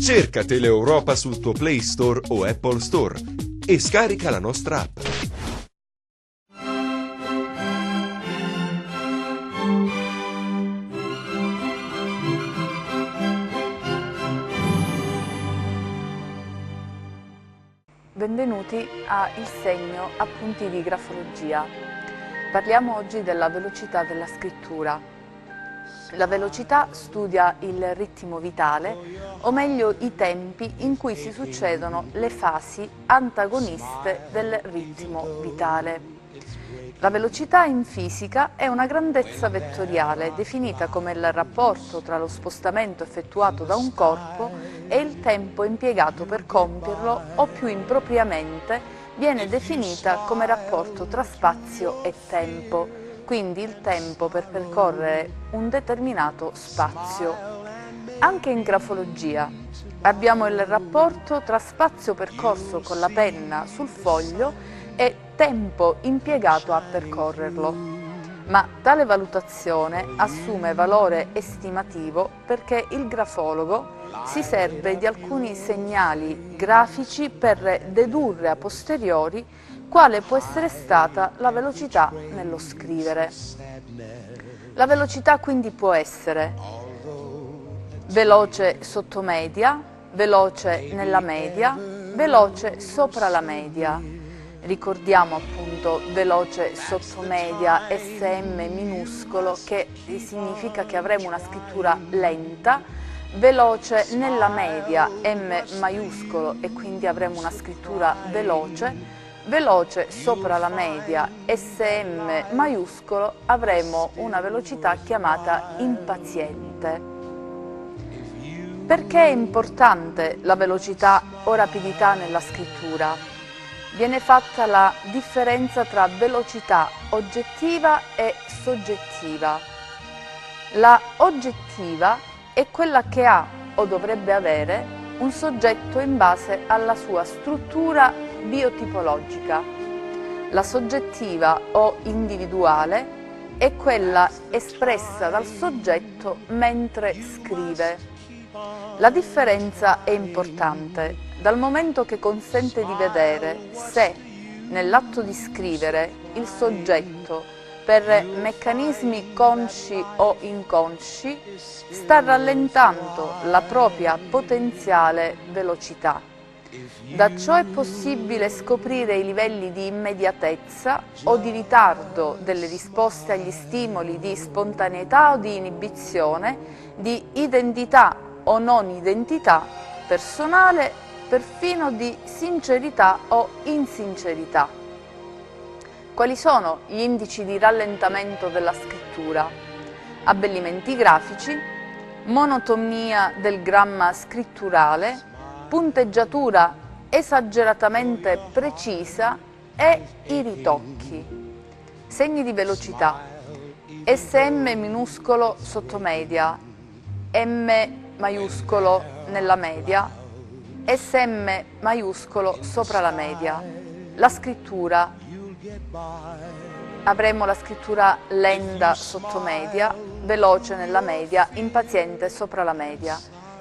Cerca Teleeuropa sul tuo Play Store o Apple Store e scarica la nostra app. Benvenuti a Il Segno, appunti di grafologia. Parliamo oggi della velocità della scrittura. La velocità studia il ritmo vitale, o meglio i tempi in cui si succedono le fasi antagoniste del ritmo vitale. La velocità in fisica è una grandezza vettoriale definita come il rapporto tra lo spostamento effettuato da un corpo e il tempo impiegato per compierlo, o più impropriamente viene definita come rapporto tra spazio e tempo, quindi il tempo per percorrere un determinato spazio. Anche in grafologia abbiamo il rapporto tra spazio percorso con la penna sul foglio e tempo impiegato a percorrerlo, ma tale valutazione assume valore estimativo perché il grafologo si serve di alcuni segnali grafici per dedurre a posteriori quale può essere stata la velocità nello scrivere. La velocità quindi può essere veloce sotto media, veloce nella media, veloce sopra la media. Ricordiamo appunto veloce sotto media SM minuscolo, che significa che avremo una scrittura lenta, veloce nella media M maiuscolo e quindi avremo una scrittura veloce, veloce sopra la media SM maiuscolo avremo una velocità chiamata impaziente. Perché è importante la velocità o rapidità nella scrittura? Viene fatta la differenza tra velocità oggettiva e soggettiva. La oggettiva è quella che ha o dovrebbe avere un soggetto in base alla sua struttura biotipologica. La soggettiva o individuale è quella espressa dal soggetto mentre scrive. La differenza è importante dal momento che consente di vedere se nell'atto di scrivere il soggetto, per meccanismi consci o inconsci, sta rallentando la propria potenziale velocità. Da ciò è possibile scoprire i livelli di immediatezza o di ritardo delle risposte agli stimoli, di spontaneità o di inibizione, di identità o non identità personale, perfino di sincerità o insincerità. Quali sono gli indici di rallentamento della scrittura? Abbellimenti grafici, monotonia del gramma scritturale, punteggiatura esageratamente precisa e i ritocchi. Segni di velocità: SM minuscolo sotto media, M maiuscolo nella media, SM maiuscolo sopra la media. La scrittura: avremo la scrittura lenta sotto media, veloce nella media, impaziente sopra la media.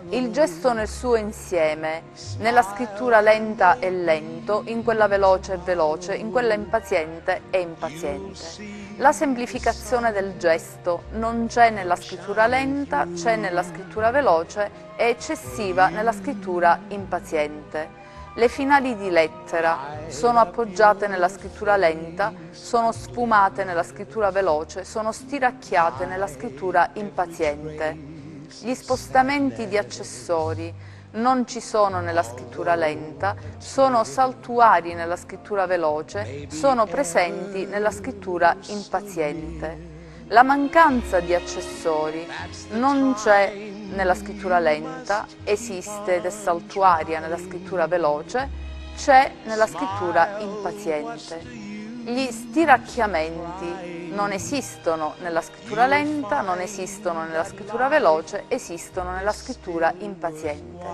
Il gesto nel suo insieme: nella scrittura lenta è lento, in quella veloce è veloce, in quella impaziente è impaziente. La semplificazione del gesto non c'è nella scrittura lenta, c'è nella scrittura veloce, è eccessiva nella scrittura impaziente. Le finali di lettera sono appoggiate nella scrittura lenta, sono sfumate nella scrittura veloce, sono stiracchiate nella scrittura impaziente. Gli spostamenti di accessori non ci sono nella scrittura lenta, sono saltuari nella scrittura veloce, sono presenti nella scrittura impaziente. La mancanza di accessori non c'è nella scrittura lenta, esiste ed è saltuaria nella scrittura veloce, c'è nella scrittura impaziente. Gli stiracchiamenti non esistono nella scrittura lenta, non esistono nella scrittura veloce, esistono nella scrittura impaziente.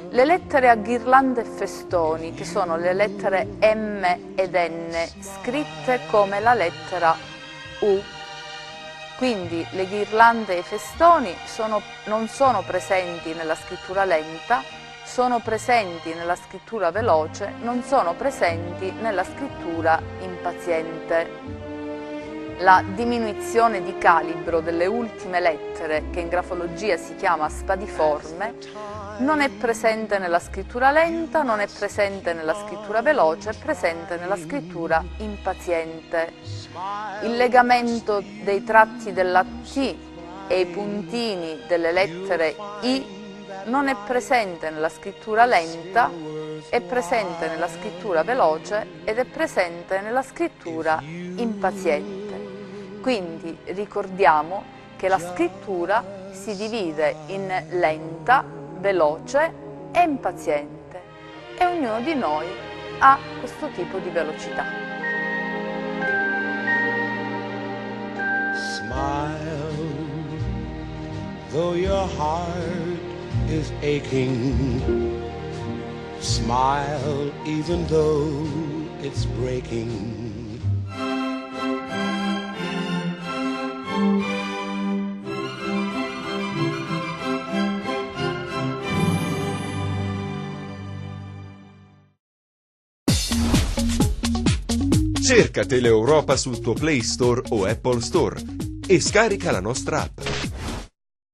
Le lettere a ghirlande e festoni, che sono le lettere M ed N, scritte come la lettera U, Quindi le ghirlande e i festoni non sono presenti nella scrittura lenta, sono presenti nella scrittura veloce, non sono presenti nella scrittura impaziente. La diminuzione di calibro delle ultime lettere, che in grafologia si chiama spadiforme, non è presente nella scrittura lenta, non è presente nella scrittura veloce, è presente nella scrittura impaziente. Il legamento dei tratti della T e i puntini delle lettere I non è presente nella scrittura lenta, è presente nella scrittura veloce ed è presente nella scrittura impaziente. Quindi ricordiamo che la scrittura si divide in lenta, veloce e impaziente e ognuno di noi ha questo tipo di velocità. Smile, though your heart is aching. Smile, even though it's breaking. Cerca Teleeuropa sul tuo Play Store o Apple Store e scarica la nostra app.